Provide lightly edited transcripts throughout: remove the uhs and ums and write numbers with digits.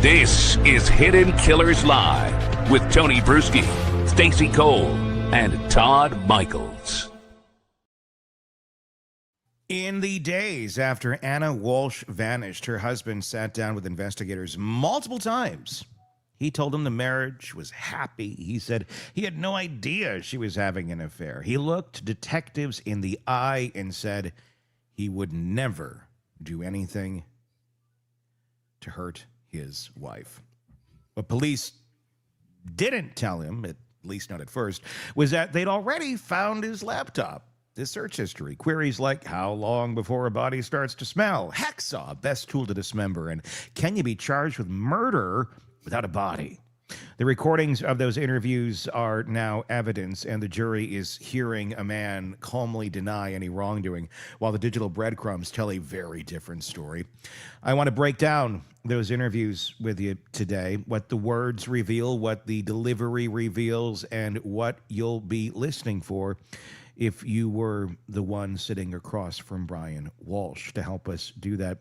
This is Hidden Killers Live with Tony Bruschi, Stacey Cole, and Todd Michaels. In the days after Anna Walshe vanished, her husband sat down with investigators multiple times. He told them the marriage was happy. He said he had no idea she was having an affair. He looked detectives in the eye and said he would never do anything to hurt his wife. What police didn't tell him, at least not at first, was that they'd already found his laptop. His search history, queries like how long before a body starts to smell, hacksaw, best tool to dismember, and can you be charged with murder without a body? The recordings of those interviews are now evidence, and the jury is hearing a man calmly deny any wrongdoing, while the digital breadcrumbs tell a very different story. I want to break down those interviews with you today, what the words reveal, what the delivery reveals, and what you'll be listening for if you were the one sitting across from Brian Walshe. To help us do that,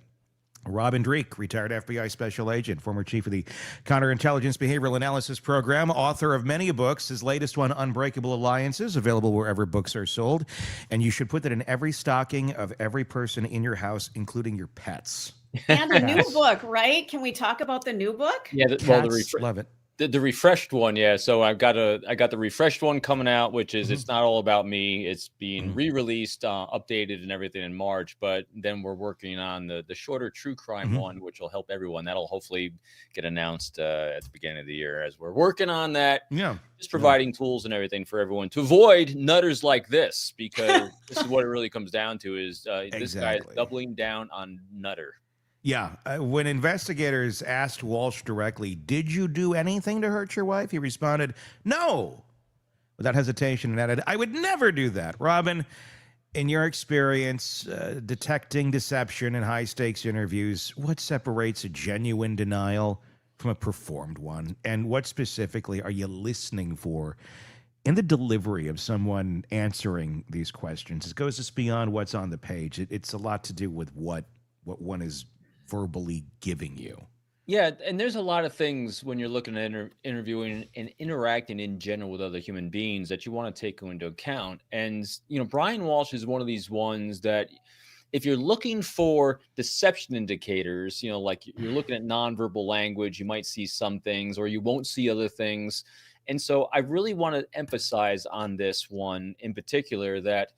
Robin Dreeke, retired FBI special agent, former chief of the Counterintelligence Behavioral Analysis Program, author of many books. His latest one, Unbreakable Alliances, available wherever books are sold. And you should put that in every stocking of every person in your house, including your pets. And a new book, right? Can we talk about the new book? Yeah, love it. The refreshed one, yeah. So I got the refreshed one coming out, which is It's Not All About Me. It's being re-released, updated, and everything in March. But then we're working on the shorter true crime one, which will help everyone. That'll hopefully get announced at the beginning of the year as we're working on that. Yeah, just providing tools and everything for everyone to avoid nutters like this, because this is what it really comes down to: is this guy is doubling down on nutter. Yeah. When investigators asked Walshe directly, did you do anything to hurt your wife? He responded, no, without hesitation, and added, I would never do that. Robin, in your experience detecting deception in high-stakes interviews, what separates a genuine denial from a performed one? And what specifically are you listening for in the delivery of someone answering these questions? It goes just beyond what's on the page. It's a lot to do with what one is verbally giving you. Yeah, and there's a lot of things when you're looking at interviewing and interacting in general with other human beings that you want to take into account. And, Brian Walshe is one of these ones that if you're looking for deception indicators, like you're looking at nonverbal language, you might see some things or you won't see other things. And so I really want to emphasize on this one in particular that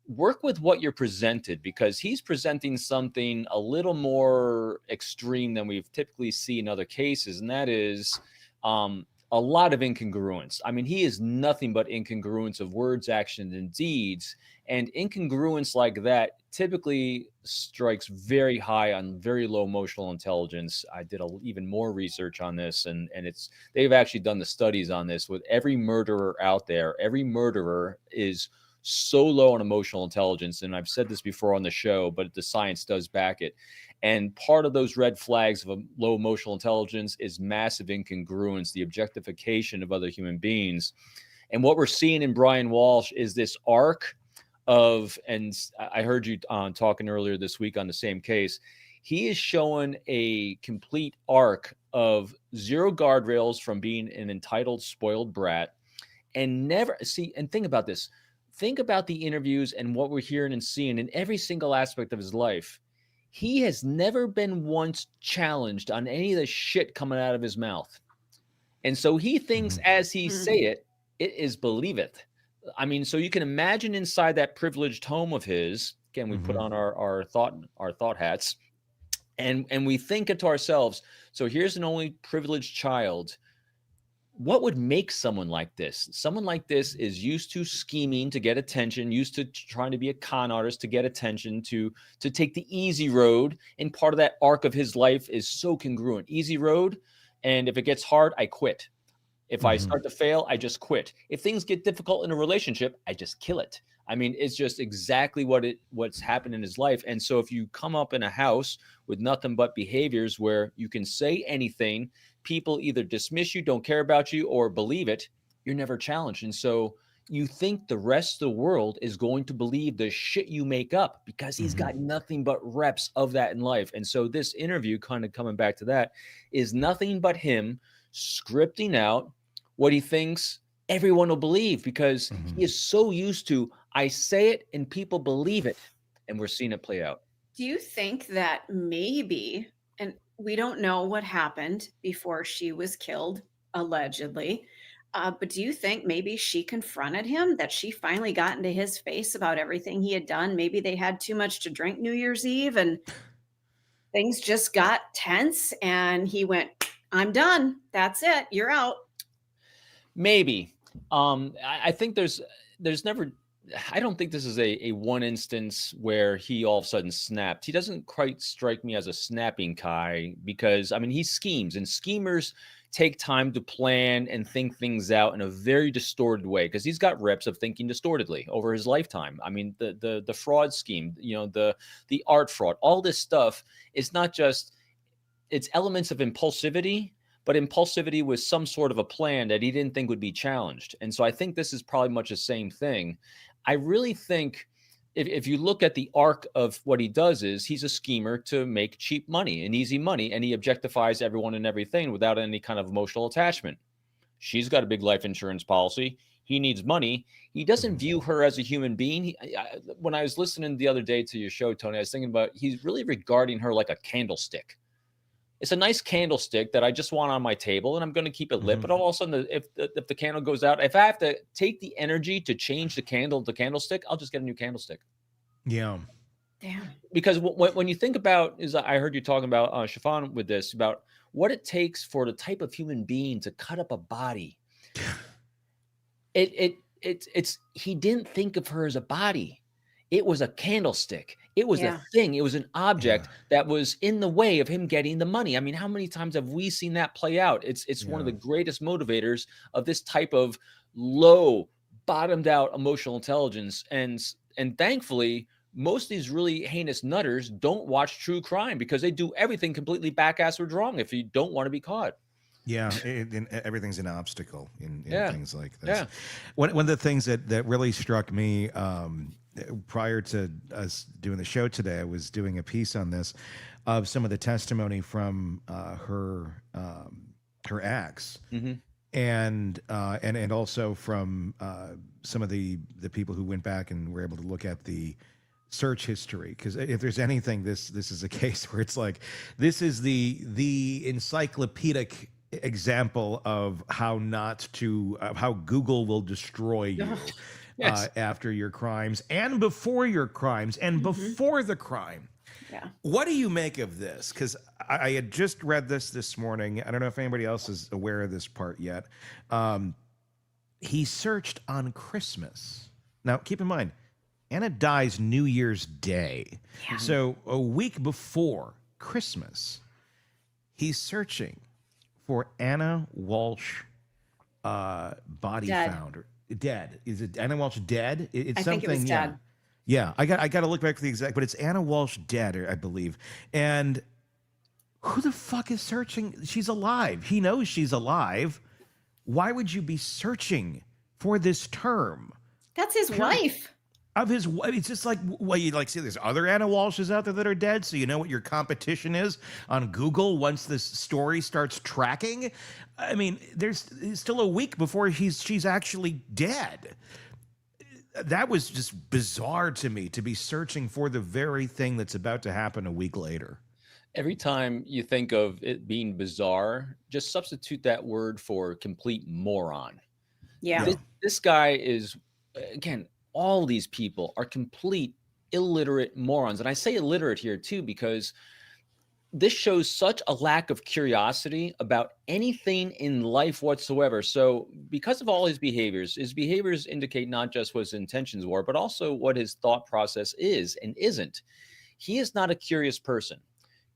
work with what you're presented, because he's presenting something a little more extreme than we've typically seen in other cases. And that is a lot of incongruence. I mean, he is nothing but incongruence of words, actions, and deeds. And incongruence like that typically strikes very high on very low emotional intelligence. I did even more research on this, and they've actually done the studies on this with every murderer out there. Every murderer is so low on emotional intelligence. And I've said this before on the show, but the science does back it. And part of those red flags of a low emotional intelligence is massive incongruence, the objectification of other human beings. And what we're seeing in Brian Walshe is this arc of, and I heard you talking earlier this week on the same case, he is showing a complete arc of zero guardrails from being an entitled, spoiled brat, and never see, and think about this. Think about the interviews and what we're hearing and seeing in every single aspect of his life. He has never been once challenged on any of the shit coming out of his mouth. And so he thinks as he say it, it is believeth. I mean, so you can imagine inside that privileged home of his, again, we put on our thought hats, and we think it to ourselves. So here's an only privileged child. What would make someone like this? Someone like this is used to scheming to get attention, used to trying to be a con artist to get attention, to take the easy road. And part of that arc of his life is so congruent. Easy road. And if it gets hard, I quit. If I start to fail, I just quit. If things get difficult in a relationship, I just kill it. I mean, it's just exactly what's happened in his life. And so if you come up in a house with nothing but behaviors where you can say anything, people either dismiss you, don't care about you, or believe it, you're never challenged. And so you think the rest of the world is going to believe the shit you make up because he's got nothing but reps of that in life. And so this interview, kind of coming back to that, is nothing but him scripting out what he thinks everyone will believe, because he is so used to, I say it and people believe it. And we're seeing it play out. Do you think that maybe, and we don't know what happened before she was killed, allegedly, but do you think maybe she confronted him, that she finally got into his face about everything he had done? Maybe they had too much to drink New Year's Eve and things just got tense and he went, I'm done. That's it. You're out. Maybe. I think there's never, I don't think this is a one instance where he all of a sudden snapped. He doesn't quite strike me as a snapping guy, because I mean, he schemes, and schemers take time to plan and think things out in a very distorted way, because he's got reps of thinking distortedly over his lifetime. I mean, the fraud scheme, the art fraud, all this stuff is not just, it's elements of impulsivity, but impulsivity was some sort of a plan that he didn't think would be challenged. And so I think this is probably much the same thing. I really think if you look at the arc of what he does, is he's a schemer to make cheap money and easy money, and he objectifies everyone and everything without any kind of emotional attachment. She's got a big life insurance policy. He needs money. He doesn't view her as a human being. When I was listening the other day to your show, Tony, I was thinking about, he's really regarding her like a candlestick. It's a nice candlestick that I just want on my table, and I'm going to keep it lit. But all of a sudden, if the candle goes out, if I have to take the energy to change the candlestick, I'll just get a new candlestick. Yeah. Damn. Because when you think about, I heard you talking about Chiffon with this, about what it takes for the type of human being to cut up a body. It's he didn't think of her as a body. It was a candlestick. It was a thing. It was an object that was in the way of him getting the money. I mean, how many times have we seen that play out? It's one of the greatest motivators of this type of low, bottomed out emotional intelligence. And thankfully, most of these really heinous nutters don't watch true crime, because they do everything completely backwards wrong if you don't want to be caught. Yeah, everything's an obstacle in things like this. Yeah. One of the things that really struck me prior to us doing the show today, I was doing a piece on this, of some of the testimony from her ex, and also from some of the people who went back and were able to look at the search history, because if there's anything, this is a case where it's like, this is the encyclopedic example of how how Google will destroy you. Yes. After your crimes and before your crimes and before the crime. Yeah. What do you make of this? Because I had just read this morning. I don't know if anybody else is aware of this part yet. He searched on Christmas. Now, keep in mind, Anna dies New Year's Day. Yeah. So a week before Christmas, he's searching for Anna Walshe body found. Dead. Is it Anna Walshe dead? It's I something. think it was dead. Yeah. I got to look back for the exact, but it's Anna Walshe dead, I believe. And who the fuck is searching? She's alive. He knows she's alive. Why would you be searching for this term? That's his wife. Of his wife. It's just like, well, you like see there's other Anna Walshes out there that are dead, so you know what your competition is on Google once this story starts tracking. I mean, there's still a week before she's actually dead. That was just bizarre to me, to be searching for the very thing that's about to happen a week later. Every time you think of it being bizarre, just substitute that word for complete moron. Yeah. This guy is, again, all these people are complete illiterate morons. And I say illiterate here too, because this shows such a lack of curiosity about anything in life whatsoever. So because of all his behaviors indicate not just what his intentions were, but also what his thought process is and isn't. He is not a curious person.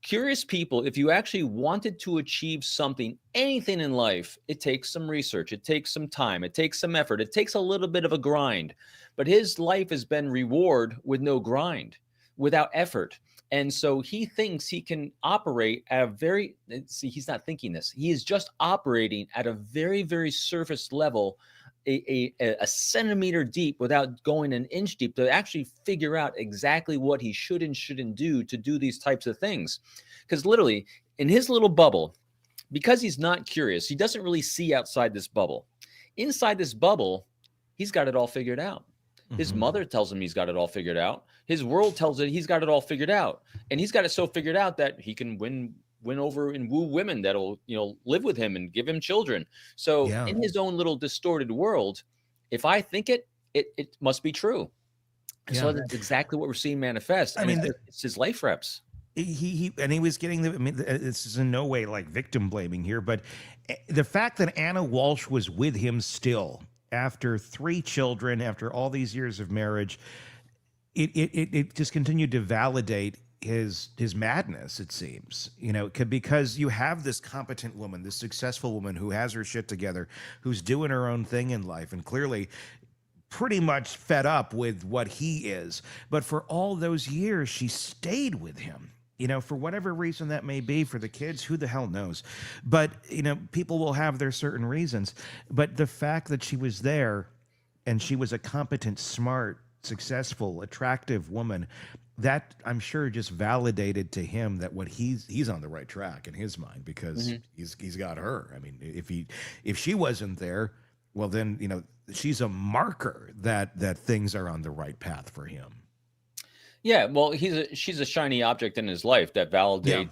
Curious people, if you actually wanted to achieve something, anything in life, it takes some research, it takes some time, it takes some effort, it takes a little bit of a grind. But his life has been reward with no grind, without effort. And so he thinks he can operate at a very, see, he's not thinking this. He is just operating at a very, very surface level a centimeter deep without going an inch deep to actually figure out exactly what he should and shouldn't do to do these types of things. Because literally in his little bubble, because he's not curious, he doesn't really see outside this bubble. Inside this bubble, he's got it all figured out. His mother tells him he's got it all figured out. His world tells him he's got it all figured out. And he's got it so figured out that he can win over and woo women that'll, live with him and give him children. So in his own little distorted world, if I think it must be true. And so that's exactly what we're seeing manifest. I mean, it's his life reps. He was getting this is in no way like victim blaming here, but the fact that Anna Walshe was with him still after 3 children, after all these years of marriage, it just continued to validate his madness, it seems, because you have this competent woman, this successful woman who has her shit together, who's doing her own thing in life and clearly pretty much fed up with what he is. But for all those years, she stayed with him. For whatever reason that may be, for the kids, who the hell knows? But, people will have their certain reasons. But the fact that she was there and she was a competent, smart, successful, attractive woman, that I'm sure just validated to him that what he's on the right track in his mind, because he's got her. I mean, if she wasn't there, well, then, she's a marker that things are on the right path for him. Yeah, well, she's a shiny object in his life that validates,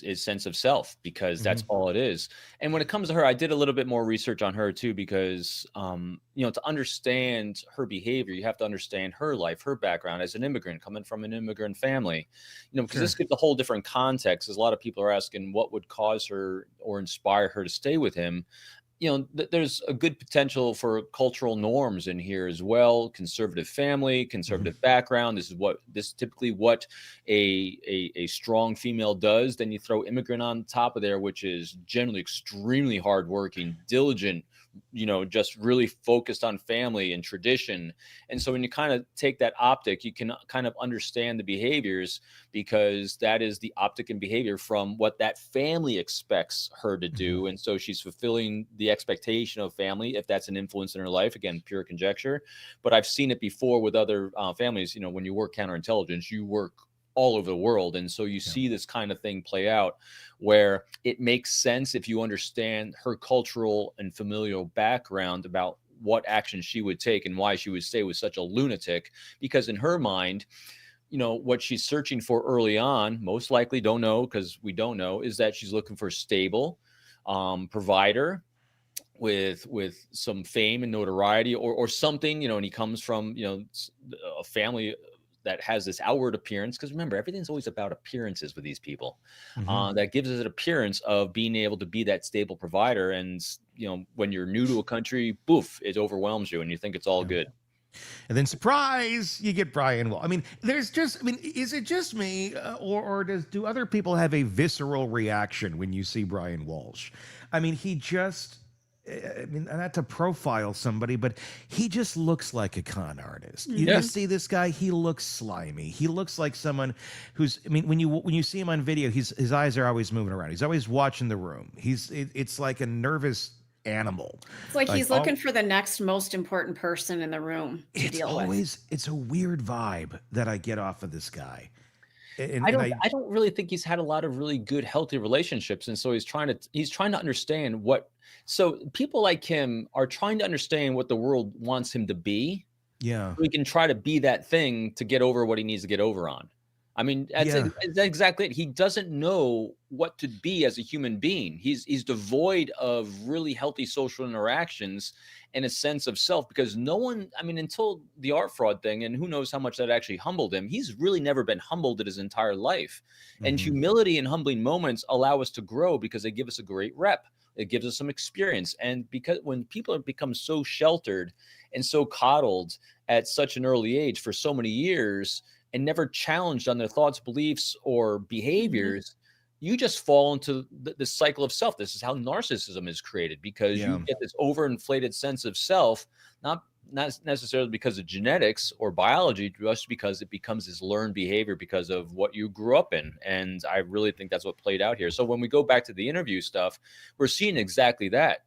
his sense of self, because that's all it is. And when it comes to her, I did a little bit more research on her too, because, to understand her behavior, you have to understand her life, her background as an immigrant, coming from an immigrant family, because this gives a whole different context. As a lot of people are asking what would cause her or inspire her to stay with him. There's a good potential for cultural norms in here as well. Conservative family, conservative background. This is typically what a strong female does. Then you throw immigrant on top of there, which is generally extremely hardworking, diligent, just really focused on family and tradition. And so when you kind of take that optic, you can kind of understand the behaviors, because that is the optic and behavior from what that family expects her to do. And so she's fulfilling the expectation of family, if that's an influence in her life. Again, pure conjecture, but I've seen it before with other families. When you work counterintelligence, you work all over the world. And so you see this kind of thing play out, where it makes sense if you understand her cultural and familial background about what action she would take and why she would stay with such a lunatic. Because in her mind, what she's searching for early on, most likely, don't know because we don't know, is that she's looking for a stable provider with some fame and notoriety or something, and he comes from, a family that has this outward appearance, because remember, everything's always about appearances with these people. That gives us an appearance of being able to be that stable provider. And when you're new to a country, boof, it overwhelms you and you think it's all good. And then, surprise, you get Brian Walshe. I mean, is it just me, or do other people have a visceral reaction when you see Brian Walshe? I mean, not to profile somebody, but he just looks like a con artist. You see this guy, he looks slimy. He looks like someone who's, when you see him on video, his eyes are always moving around. He's always watching the room. It's like a nervous animal. It's like he's looking for the next most important person in the room to deal with. It's a weird vibe that I get off of this guy. I don't really think he's had a lot of really good, healthy relationships. And so he's trying to understand so people like him are trying to understand what the world wants him to be. Yeah. So he can try to be that thing to get over what he needs to get over on. I mean, that's exactly it. He doesn't know what to be as a human being. He's devoid of really healthy social interactions and a sense of self, because no one, until the art fraud thing, and who knows how much that actually humbled him, he's really never been humbled in his entire life. And humility and humbling moments allow us to grow because they give us a great rep. It gives us some experience. And because when people have become so sheltered and so coddled at such an early age for so many years, and never challenged on their thoughts, beliefs, or behaviors, you just fall into the cycle of self. This is how narcissism is created, because you get this overinflated sense of self, not necessarily because of genetics or biology, just because it becomes this learned behavior because of what you grew up in. And I really think that's what played out here. So when we go back to the interview stuff, we're seeing exactly that.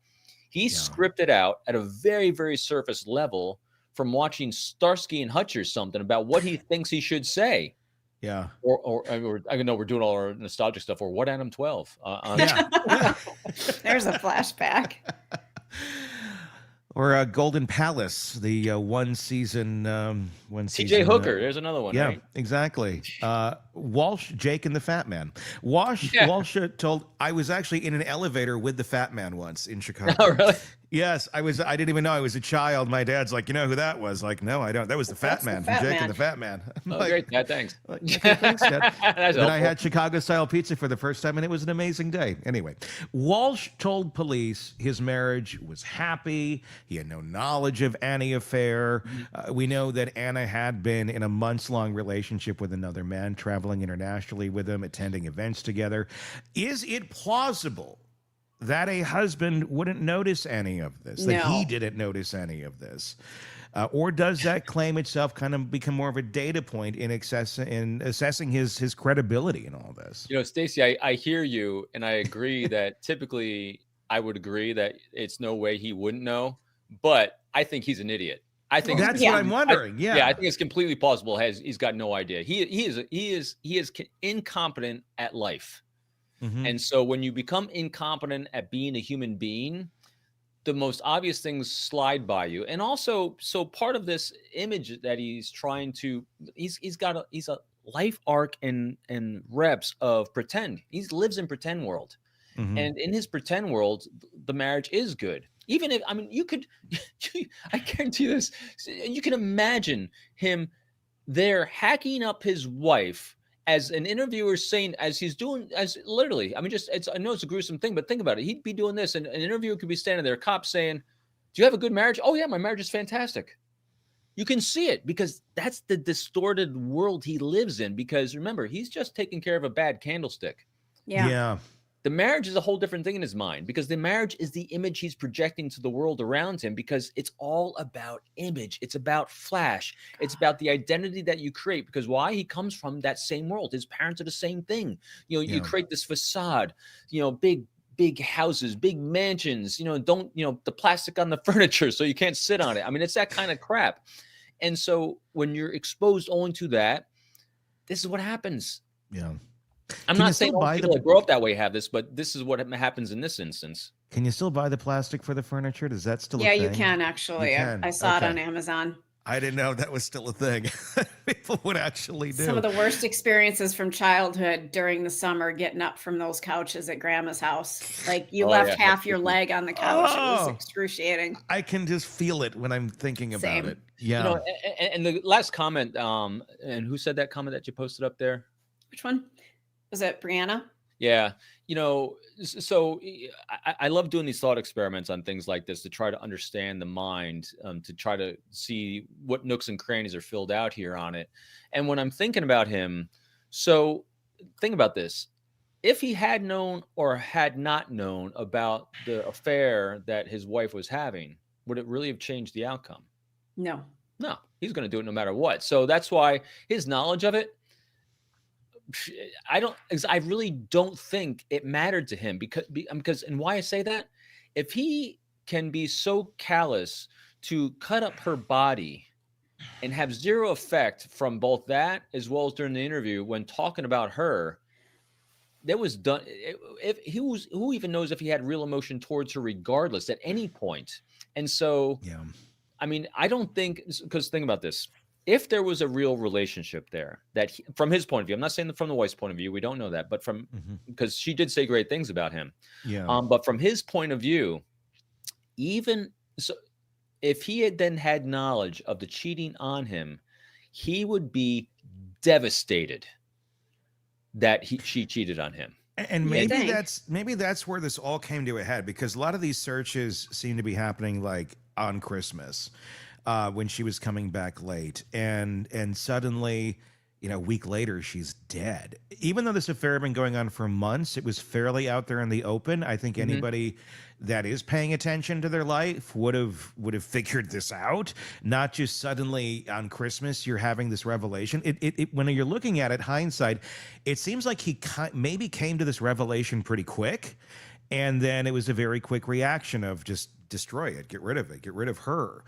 He scripted out at a very, very surface level from watching Starsky and Hutch or something about what he thinks he should say. Yeah. Or I know we're doing all our nostalgic stuff. Or what Adam 12? There's a flashback. Or Golden Palace, the one season. T.J. Hooker, there's another one. Yeah, right? Exactly. Walsh, Jake and the Fat Man. Walsh told, I was actually in an elevator with the Fat Man once in Chicago. Oh, really? Yes, I was. I didn't even know I was a child. My dad's like, you know who that was? Like, no, I don't. That was the Fat Man from Jake and the Fat Man. Oh, great, Dad. Thanks. Okay, thanks, Dad. That's Then I had Chicago-style pizza for the first time, and it was an amazing day. Anyway, Walsh told police his marriage was happy. He had no knowledge of Annie affair. We know that Anna had been in a months-long relationship with another man, traveling internationally with him, attending events together. Is it plausible that a husband wouldn't notice any of this, that he didn't notice any of this? Or does that claim itself kind of become more of a data point in assessing his credibility in all this? You know, Stacey, I hear you, and I agree that typically I would agree that it's no way he wouldn't know, but I think he's an idiot. I think that's what I'm wondering. I think it's completely plausible. He's got no idea. He is incompetent at life. Mm-hmm. And so when you become incompetent at being a human being, the most obvious things slide by you. And also, so part of this image that he's trying to, he's a life arc and reps of pretend. He lives in pretend world. Mm-hmm. And in his pretend world, the marriage is good. Even if, I mean, you could, I guarantee this, you can imagine him there hacking up his wife as an interviewer saying, as he's doing, as literally, I mean, I know it's a gruesome thing, but think about it. He'd be doing this, and an interviewer could be standing there, a cop saying, do you have a good marriage? Oh yeah, my marriage is fantastic. You can see it because that's the distorted world he lives in. Because remember, he's just taking care of a bad candlestick. Yeah. The marriage is a whole different thing in his mind, because the marriage is the image he's projecting to the world around him, because it's all about image. It's about flash. It's about the identity that you create, because why? He comes from that same world. His parents are the same thing. You create this facade, big houses, big mansions, the plastic on the furniture so you can't sit on it. I mean, it's that kind of crap. And so when you're exposed only to that, this is what happens. Yeah. I'm not saying all people that grow up that way have this, but this is what happens in this instance. Can you still buy the plastic for the furniture? Does that still a thing? You can actually. I saw it on Amazon. I didn't know that was still a thing. People would actually do. Some of the worst experiences from childhood during the summer, getting up from those couches at grandma's house. Like you left half your leg on the couch. It was excruciating. I can just feel it when I'm thinking about it. Yeah. And the last comment, and who said that comment that you posted up there? Which one? Was it Brianna? Yeah. So I love doing these thought experiments on things like this to try to understand the mind, to try to see what nooks and crannies are filled out here on it. And when I'm thinking about him, so think about this. If he had known or had not known about the affair that his wife was having, would it really have changed the outcome? No. He's going to do it no matter what. So that's why his knowledge of it, I really don't think it mattered to him, because and why I say that, if he can be so callous to cut up her body and have zero effect from both that as well as during the interview when talking about her, that was done. Who even knows if he had real emotion towards her regardless at any point? And so, I mean, I don't think, because think about this. If there was a real relationship there, that from his point of view, I'm not saying that from the wife's point of view, we don't know that, but because she did say great things about him. Yeah. But from his point of view, even so, if he had then had knowledge of the cheating on him, he would be devastated that she cheated on him. And maybe that's where this all came to a head, because a lot of these searches seem to be happening like on Christmas. When she was coming back late, and suddenly, a week later, she's dead. Even though this affair had been going on for months, it was fairly out there in the open. I think anybody that is paying attention to their life would have figured this out. Not just suddenly on Christmas, you're having this revelation. It when you're looking at it, hindsight, it seems like he maybe came to this revelation pretty quick. And then it was a very quick reaction of just destroy it, get rid of it, get rid of her.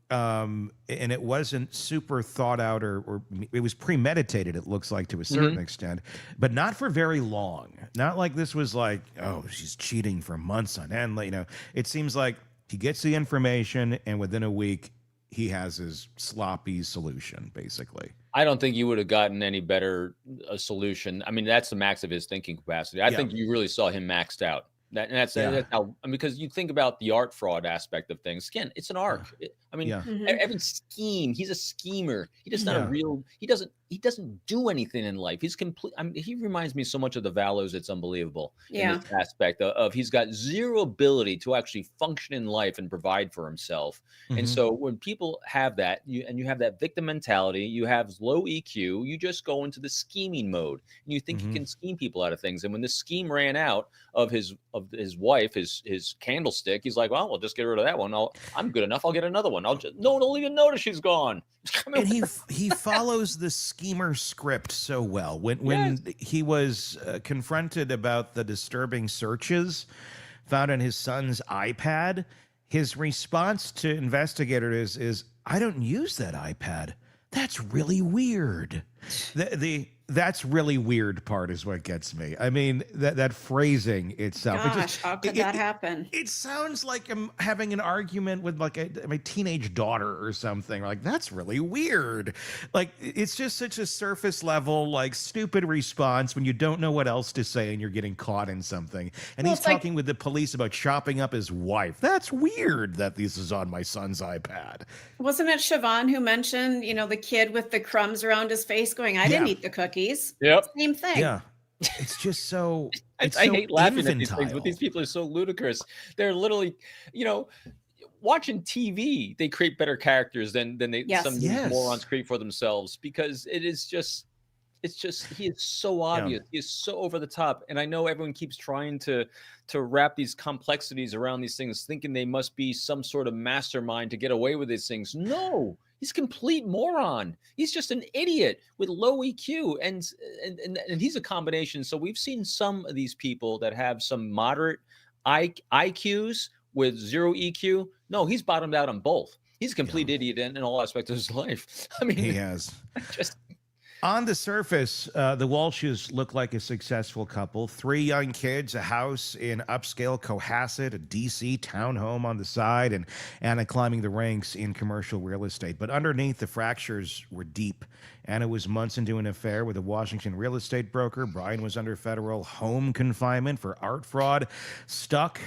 And it wasn't super thought out, or it was premeditated, it looks like, to a certain extent, but not for very long. Not like this was like, oh, she's cheating for months on end. You know, it seems like he gets the information and within a week he has his sloppy solution, basically. I don't think you would have gotten any better a solution. I mean, that's the max of his thinking capacity. I think you really saw him maxed out. That's how, because you think about the art fraud aspect of things. Again, it's an art. I mean, every scheme, he's a schemer. He just not a real. He doesn't do anything in life. He's complete. I mean, he reminds me so much of the Valos. It's unbelievable in this aspect of he's got zero ability to actually function in life and provide for himself. And so when people have that, you have that victim mentality, you have low EQ, you just go into the scheming mode and you think you can scheme people out of things. And when the scheme ran out of his wife, his candlestick, he's like, well, we'll just get rid of that one. I'm good enough. I'll get another one. No one will even notice she's gone. And he follows the schemer script so well. When he was confronted about the disturbing searches found on his son's iPad, his response to investigators is, I don't use that iPad. That's really weird. The that's really weird part is what gets me. I mean, that phrasing itself. Gosh, how could that happen? It sounds like I'm having an argument with like my teenage daughter or something. Like, that's really weird. Like, it's just such a surface level, like, stupid response when you don't know what else to say and you're getting caught in something. And he's talking with the police about chopping up his wife. That's weird that this is on my son's iPad. Wasn't it Siobhan who mentioned, the kid with the crumbs around his face going, I didn't eat the cookies. Yep. Same thing. Yeah. It's just so. I hate laughing at these things, but these people are so ludicrous. They're literally, watching TV. They create better characters than some of these morons create for themselves, because it's just he is so obvious. He is so over the top. And I know everyone keeps trying to wrap these complexities around these things, thinking they must be some sort of mastermind to get away with these things. No. He's a complete moron. He's just an idiot with low EQ, and he's a combination. So we've seen some of these people that have some moderate IQs with zero EQ. No, he's bottomed out on both. He's a complete idiot in all aspects of his life. I mean, he has. On the surface, the Walshes look like a successful couple. 3 young kids, a house in upscale Cohasset, a D.C. townhome on the side, and Anna climbing the ranks in commercial real estate. But underneath, the fractures were deep. Anna was months into an affair with a Washington real estate broker. Brian was under federal home confinement for art fraud, stuck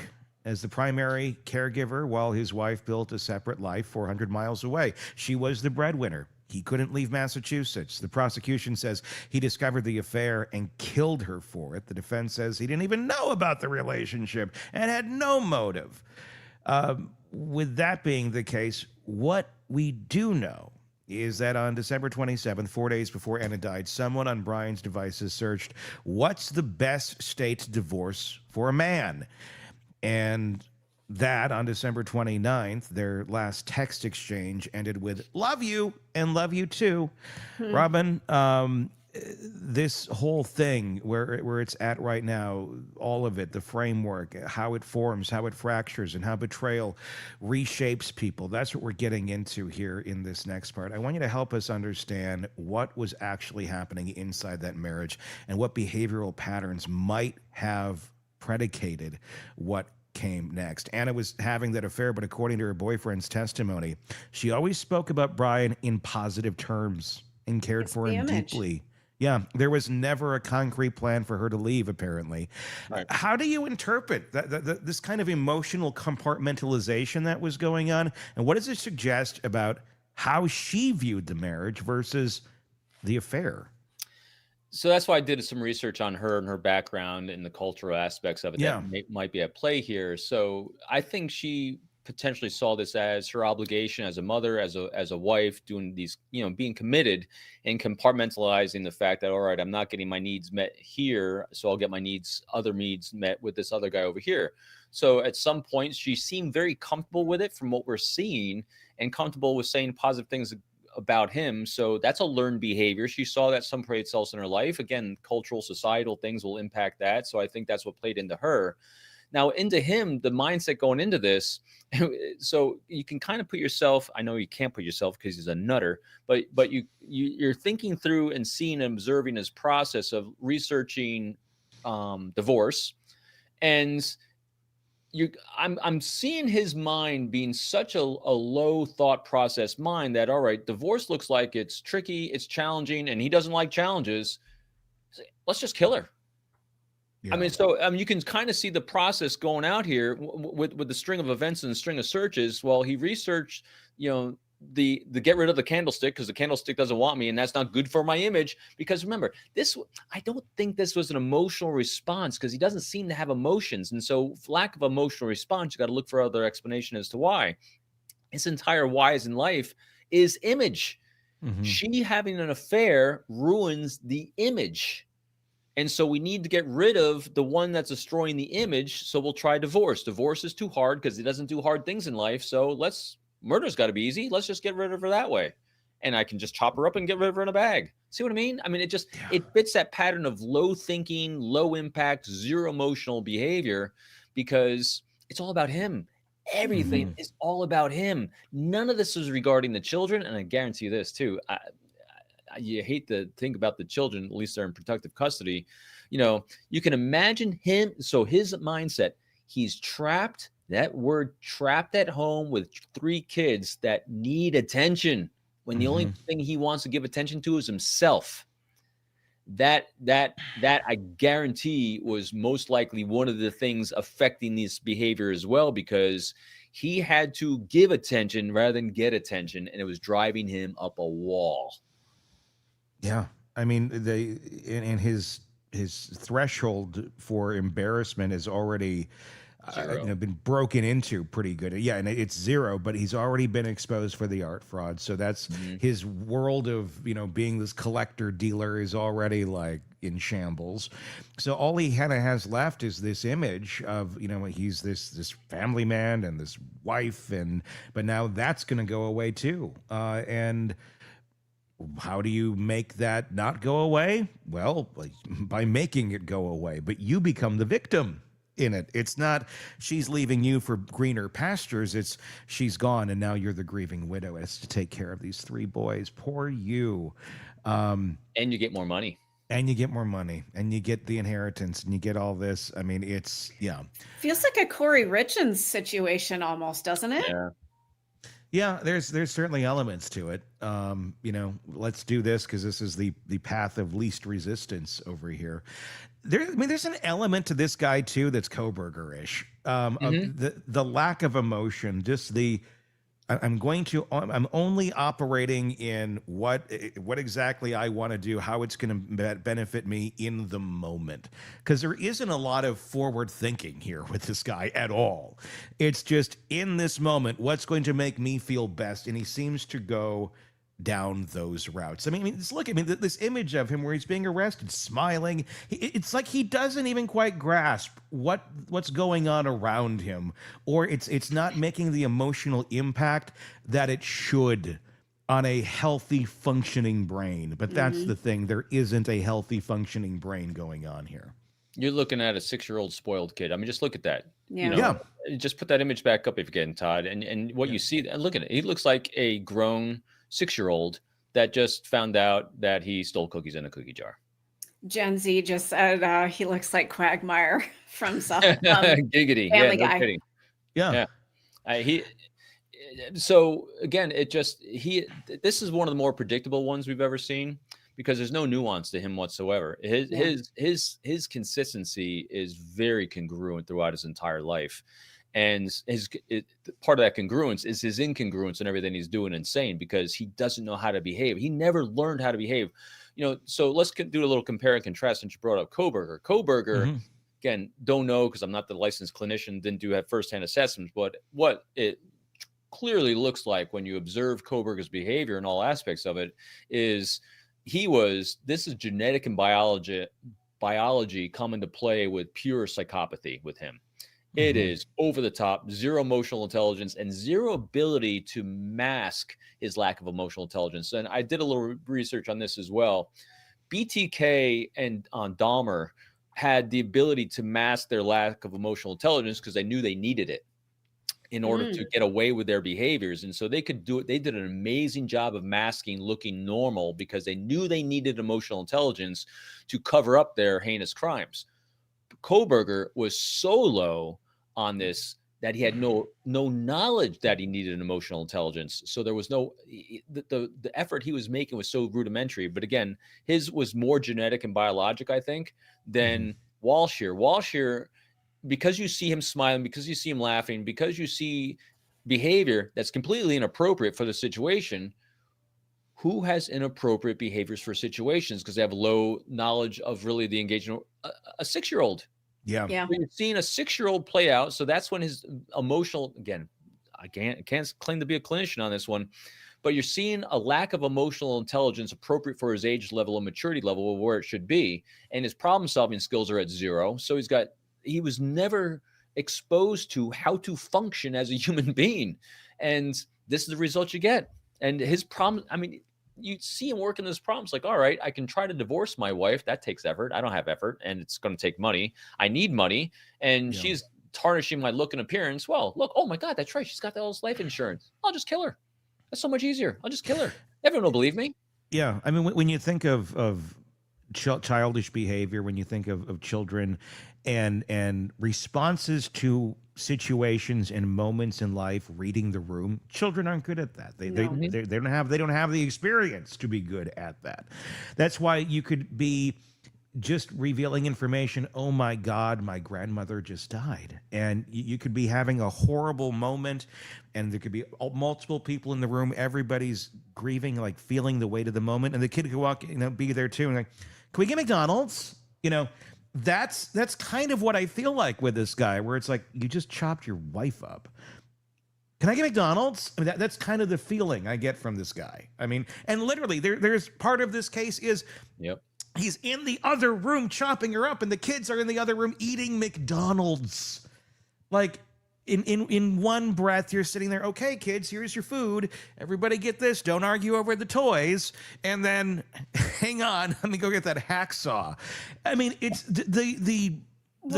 as the primary caregiver while his wife built a separate life 400 miles away. She was the breadwinner. He couldn't leave Massachusetts. The prosecution says he discovered the affair and killed her for it. The defense says he didn't even know about the relationship and had no motive. With that being the case, what we do know is that on December 27th, 4 days before Anna died, someone on Brian's devices searched, what's the best state divorce for a man? And that on December 29th, their last text exchange ended with love you and love you too. Robin, this whole thing where it's at right now, all of it, the framework, how it forms, how it fractures, and how betrayal reshapes people. That's what we're getting into here in this next part. I want you to help us understand what was actually happening inside that marriage and what behavioral patterns might have predicated what came next. Anna was having that affair, but according to her boyfriend's testimony, she always spoke about Brian in positive terms and cared for him deeply. Yeah, there was never a concrete plan for her to leave, apparently. Right. How do you interpret this kind of emotional compartmentalization that was going on? And what does it suggest about how she viewed the marriage versus the affair? So that's why I did some research on her and her background and the cultural aspects of it that might be at play here. So I think she potentially saw this as her obligation as a mother, as a wife, doing these, being committed and compartmentalizing the fact that, all right, I'm not getting my needs met here, so I'll get my other needs met with this other guy over here. So at some point, she seemed very comfortable with it from what we're seeing, and comfortable with saying positive things about him. So that's a learned behavior. She saw that someplace else in her life. Again, cultural, societal things will impact that. So I think that's what played into her. Now, into him, the mindset going into this, so you can kind of put yourself, I know you can't put yourself because he's a nutter, but you're thinking through and seeing and observing his process of researching divorce. And I'm seeing his mind being such a low thought process mind that, all right, divorce looks like it's tricky, it's challenging, and he doesn't like challenges. Let's just kill her. Yeah. I mean, so you can kind of see the process going out here with the string of events and the string of searches. Well, he researched, the get rid of the candlestick because the candlestick doesn't want me, and that's not good for my image. Because remember, I don't think this was an emotional response because he doesn't seem to have emotions, and so lack of emotional response, you got to look for other explanation as to why. His entire whys in life is image. Mm-hmm. She having an affair ruins the image. And so we need to get rid of the one that's destroying the image. So we'll try divorce. Divorce is too hard because he doesn't do hard things in life. So murder's got to be easy. Let's just get rid of her that way. And I can just chop her up and get rid of her in a bag. See what I mean? I mean, it fits that pattern of low thinking, low impact, zero emotional behavior because it's all about him. Everything is all about him. None of this is regarding the children. And I guarantee you this too. You hate to think about the children, at least they're in protective custody. You can imagine him. So his mindset, he's trapped, that word trapped at home with 3 kids that need attention when the only thing he wants to give attention to is himself. That I guarantee was most likely one of the things affecting this behavior as well, because he had to give attention rather than get attention. And it was driving him up a wall. Yeah, I mean, and his threshold for embarrassment is already been broken into pretty good. Yeah, and it's 0, but he's already been exposed for the art fraud. So that's his world of being this collector dealer is already like in shambles. So all he kind of has left is this image of he's this family man and this wife, but now that's going to go away too, and. How do you make that not go away? Well, by making it go away, but you become the victim in it. It's not she's leaving you for greener pastures. It's she's gone and now you're the grieving widow. It's to take care of these 3 boys. Poor you. And you get more money. And you get more money and you get the inheritance and you get all this. I mean, it's, Feels like a Corey Richins situation almost, doesn't it? Yeah. Yeah, there's certainly elements to it. Let's do this because this is the path of least resistance over here. There's an element to this guy too that's Kohberger-ish. The lack of emotion, just I'm only operating in what exactly I want to do, how it's going to benefit me in the moment. Because there isn't a lot of forward thinking here with this guy at all. It's just in this moment, what's going to make me feel best. And he seems to go down those routes. I mean, this image of him where he's being arrested, smiling. It's like he doesn't even quite grasp what's going on around him, or it's not making the emotional impact that it should on a healthy functioning brain. But that's the thing. There isn't a healthy functioning brain going on here. You're looking at a 6-year-old spoiled kid. I mean, just look at that. Yeah. Just put that image back up if you're getting Todd. And what you see, and look at it. He looks like a grown 6-year-old that just found out that he stole cookies in a cookie jar. Gen Z just said he looks like Quagmire from some Giggity. Family No Guy. kidding. Yeah. So again, this is one of the more predictable ones we've ever seen because there's no nuance to him whatsoever. His consistency is very congruent throughout his entire life. And part of that congruence is his incongruence in everything he's doing and saying because he doesn't know how to behave. He never learned how to behave. So let's do a little compare and contrast since you brought up Kohberger. Kohberger, again, don't know because I'm not the licensed clinician, didn't do have firsthand assessments, but what it clearly looks like when you observe Kohberger's behavior and all aspects of it is this is genetic and biology come into play with pure psychopathy with him. It is over the top, 0 emotional intelligence and 0 ability to mask his lack of emotional intelligence. And I did a little research on this as well. BTK and Dahmer had the ability to mask their lack of emotional intelligence because they knew they needed it in order to get away with their behaviors. And so they could do it. They did an amazing job of masking, looking normal, because they knew they needed emotional intelligence to cover up their heinous crimes. Koberger was so low on this that he had no knowledge that he needed an emotional intelligence. So there was the effort he was making was so rudimentary. But again, his was more genetic and biologic, I think, than Walshe. Walshe, because you see him smiling, because you see him laughing, because you see behavior that's completely inappropriate for the situation. Who has inappropriate behaviors for situations because they have low knowledge of really the engagement? A 6-year-old. Yeah. Yeah. So you're seeing a 6-year-old play out. So that's when his emotional, again, I can't claim to be a clinician on this one, but you're seeing a lack of emotional intelligence appropriate for his age level and maturity level of where it should be. And his problem solving skills are at 0. So he was never exposed to how to function as a human being. And this is the result you get. And his problem, I mean, you see him working this problem. It's like, all right, I can try to divorce my wife. That takes effort. I don't have effort, and it's going to take money. I need money, and she's tarnishing my look and appearance. Well, look, oh my God, that's right. She's got all this life insurance. I'll just kill her. That's so much easier. I'll just kill her. Everyone will believe me. Yeah. I mean, when you think of childish behavior, when you think of children and responses to situations and moments in life, reading the room, children aren't good at that. They don't have the experience to be good at that. That's why you could be just revealing information. Oh my God, my grandmother just died. And you could be having a horrible moment, and there could be multiple people in the room. Everybody's grieving, like feeling the weight of the moment. And the kid could walk, be there too. And like, can we get McDonald's? That's kind of what I feel like with this guy, where it's like, you just chopped your wife up. Can I get McDonald's? I mean, that's kind of the feeling I get from this guy. I mean, and literally there's part of this case is he's in the other room chopping her up, and the kids are in the other room eating McDonald's. Like, in one breath, you're sitting there, okay, kids, here's your food. Everybody get this. Don't argue over the toys. And then, hang on, let me go get that hacksaw. I mean, it's the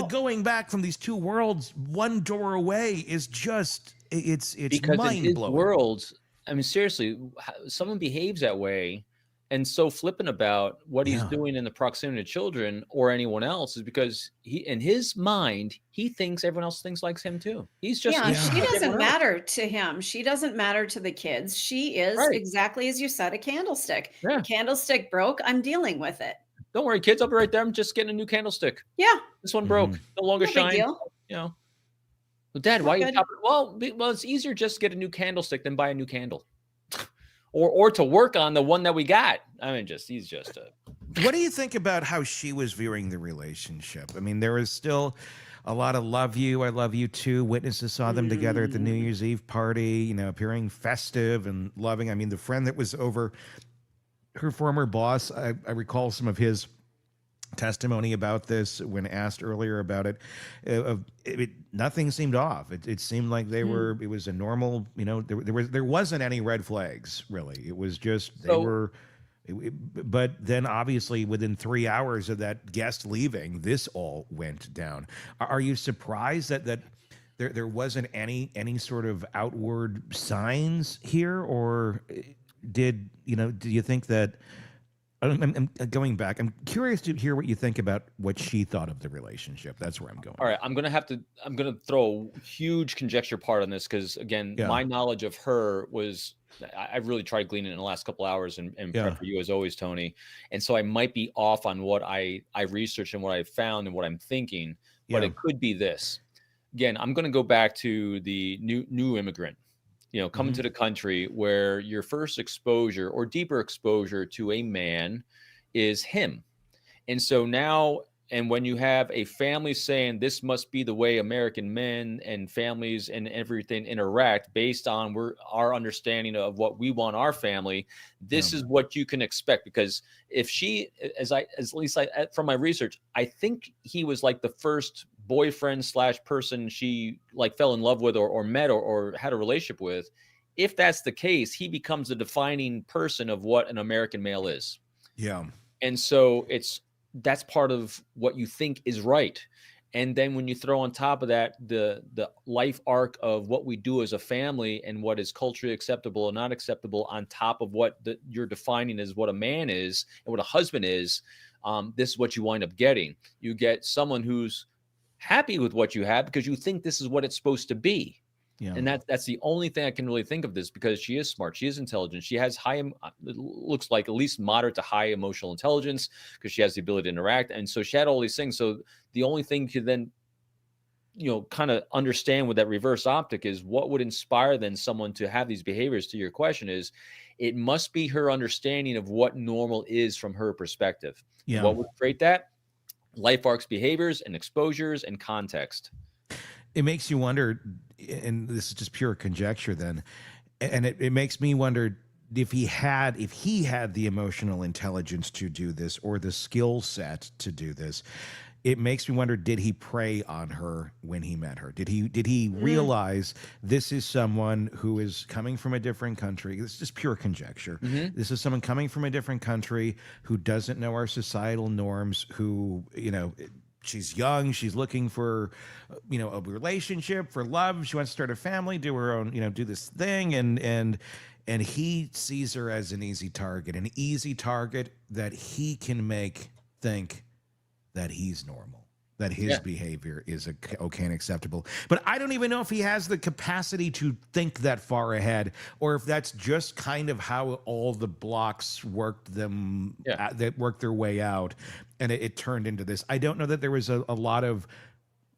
going back from these two worlds, one door away, is just, it's because mind-blowing. In his world, I mean, seriously, someone behaves that way and so flippant about what he's doing in the proximity to children or anyone else is because in his mind, he thinks everyone else thinks like him too. He's just she doesn't matter to him. She doesn't matter to the kids. She is exactly as you said, a candlestick. Yeah. The candlestick broke. I'm dealing with it. Don't worry, kids. I'll be right there. I'm just getting a new candlestick. Yeah. This one broke. No longer No big shines. deal. Well, Dad, why are you chopping? Well, it's easier just to get a new candlestick than buy a new candle. Or to work on the one that we got. I mean, he's just a... What do you think about how she was viewing the relationship? I mean, there was still a lot of love you, I love you too. Witnesses saw them together at the New Year's Eve party, appearing festive and loving. I mean, the friend that was over, her former boss, I recall some of his testimony about this when asked earlier about it. Nothing seemed off. It seemed like they were. It was a normal. There wasn't any red flags really. It was just but then obviously within 3 hours of that guest leaving, this all went down. Are you surprised that there wasn't any sort of outward signs here, or do you think that? I'm going back. I'm curious to hear what you think about what she thought of the relationship. That's where I'm going. All right, I'm gonna throw a huge conjecture part on this because again, my knowledge of her was I've really tried gleaning in the last couple hours and prep for you as always, Tony. And so I might be off on what I researched and what I found and what I'm thinking, but it could be this. Again, I'm gonna go back to the new immigrant. Coming to the country where your first exposure or deeper exposure to a man is him. And so now, and when you have a family saying this must be the way American men and families and everything interact based on our understanding of what we want our family, this is what you can expect. Because if she, from my research, I think he was like the first boyfriend / person she like fell in love with or met or had a relationship with. If that's the case, he becomes the defining person of what an American male is. Yeah. And so it's that's part of what you think is right. And then when you throw on top of that the life arc of what we do as a family and what is culturally acceptable or not acceptable, on top of what you're defining as what a man is and what a husband is, this is what you wind up getting. You get someone who's happy with what you have because you think this is what it's supposed to be. Yeah. And that's the only thing I can really think of this, because she is smart, she is intelligent, she has high, it looks like at least moderate to high emotional intelligence, because she has the ability to interact. And so she had all these things. So the only thing you then, kind of understand with that reverse optic is what would inspire then someone to have these behaviors. To your question is, it must be her understanding of what normal is from her perspective. Yeah. What would create that? Life arcs, behaviors, and exposures and context. It makes you wonder, and this is just pure conjecture then, and it makes me wonder if he had the emotional intelligence to do this, or the skill set to do this. It makes me wonder, did he prey on her when he met her? Did he realize this is someone who is coming from a different country? This is just pure conjecture. This is someone coming from a different country who doesn't know our societal norms, who, she's young, she's looking for, a relationship, for love. She wants to start a family, do her own, do this thing. And he sees her as an easy target that he can make think that he's normal, that his behavior is okay and acceptable. But I don't even know if he has the capacity to think that far ahead, or if that's just kind of how all the blocks worked that worked their way out, and it turned into this. I don't know that there was a lot of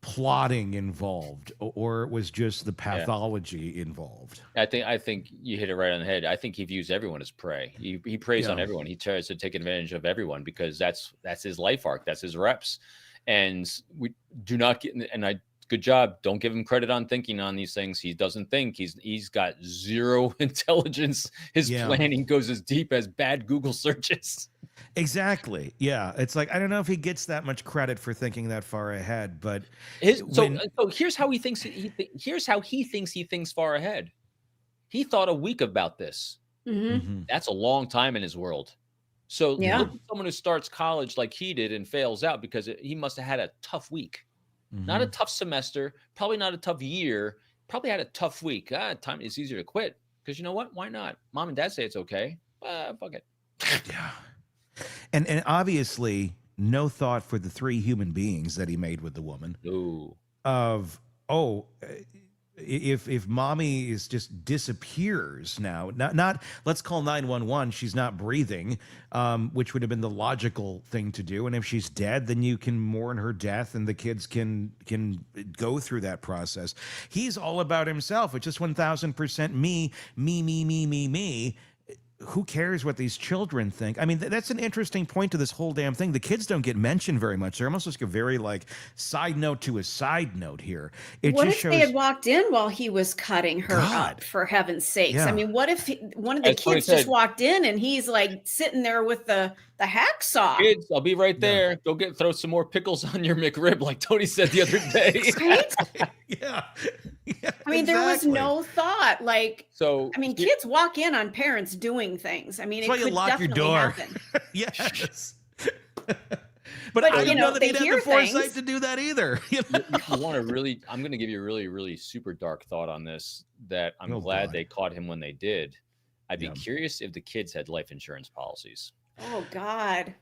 plotting involved, or it was just the pathology involved. I think you hit it right on the head. I think he views everyone as prey. He preys on everyone. He tries to take advantage of everyone, because that's his life arc. That's his reps. And we do not get, good job. Don't give him credit on thinking on these things. He doesn't think. He's got zero intelligence. His planning goes as deep as bad Google searches. Exactly. Yeah. It's like, I don't know if he gets that much credit for thinking that far ahead, but so here's how he thinks. Here's how he thinks he thinks far ahead. He thought a week about this. That's a long time in his world. So look at someone who starts college like he did and fails out, because he must have had a tough week. Not a tough semester, probably not a tough year, probably had a tough week. Time is easier to quit, because you know what? Why not? Mom and dad say it's okay. Fuck it. Yeah. And obviously no thought for the three human beings that he made with the woman. If mommy is just disappears now, not let's call 911. She's not breathing, which would have been the logical thing to do. And if she's dead, then you can mourn her death, and the kids can go through that process. He's all about himself. It's just 1000% me. Who cares what these children think? I mean, that's an interesting point to this whole damn thing. The kids don't get mentioned very much. They're almost like a very side note to a side note here. What if they had walked in while he was cutting her up, for heaven's sakes? Yeah. I mean, what if one of the kids just walked in and he's like sitting there with the hacksaw? Kids, I'll be right there. Go throw some more pickles on your McRib, like Tony said the other day. Right? Yeah. I mean, there was no thought. Kids walk in on parents doing things. I mean, that's why you lock your door. Happen. Yes. But I don't know that he'd have the foresight to do that either. You want to really? I'm going to give you a really, really super dark thought on this. That I'm glad they caught him when they did. I'd be curious if the kids had life insurance policies. Oh God.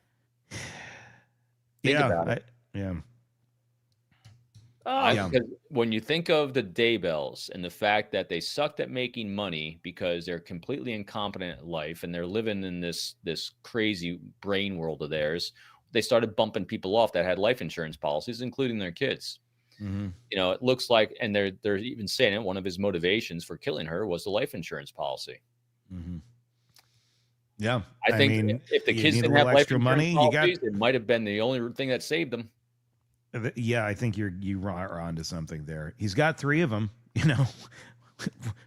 Think about it. Because when you think of the Daybells and the fact that they sucked at making money because they're completely incompetent at life and they're living in this crazy brain world of theirs, they started bumping people off that had life insurance policies, including their kids. It looks like, and they're even saying it, one of his motivations for killing her was the life insurance policy. Yeah, I think if the kids didn't have life insurance policies, it might have been the only thing that saved them. Yeah, I think you are onto something there. He's got 3 of them.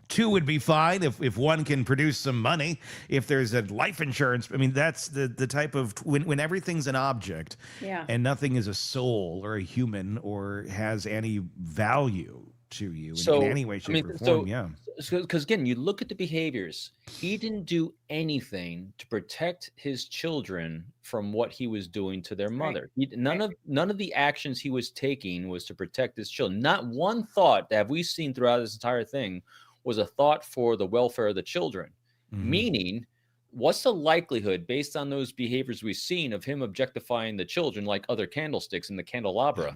2 would be fine if one can produce some money. If there's a life insurance, I mean, that's the type of when everything's an object, and nothing is a soul or a human or has any value to you in any way, shape, or form. because again, you look at the behaviors. He didn't do anything to protect his children from what he was doing to their mother. None of the actions he was taking was to protect his children. Not one thought that we seen throughout this entire thing was a thought for the welfare of the children. Meaning, what's the likelihood, based on those behaviors we've seen, of him objectifying the children like other candlesticks in the candelabra?